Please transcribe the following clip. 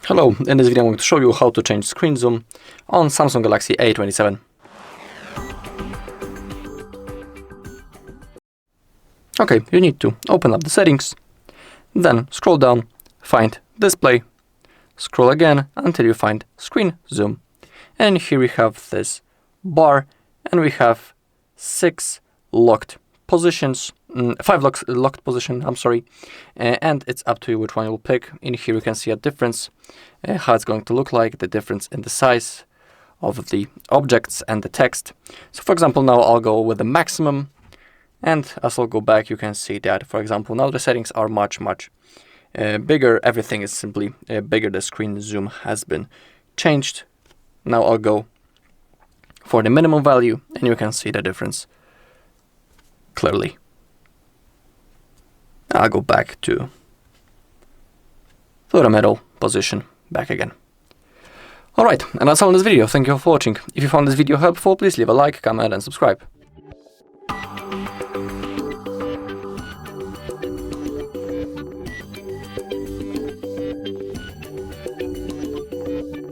Hello, in this video I'm going to show you how to change screen zoom on Samsung Galaxy A27. Okay, you need to open up the settings, then scroll down, find display, scroll again until you find screen zoom. And here we have this bar and we have 6 locked positions, 5 locked position, and it's up to you which one you'll pick. In here you can see a difference, how it's going to look like, the difference in the size of the objects and the text. So for example, now I'll go with the maximum, and as I'll go back you can see that, for example, now the settings are much bigger. Everything is simply bigger. The screen zoom has been changed. Now I'll go for the minimum value and you can see the difference clearly. I'll go back to the middle position, back again. Alright, and that's all in this video. Thank you for watching. If you found this video helpful, please leave a like, comment and subscribe.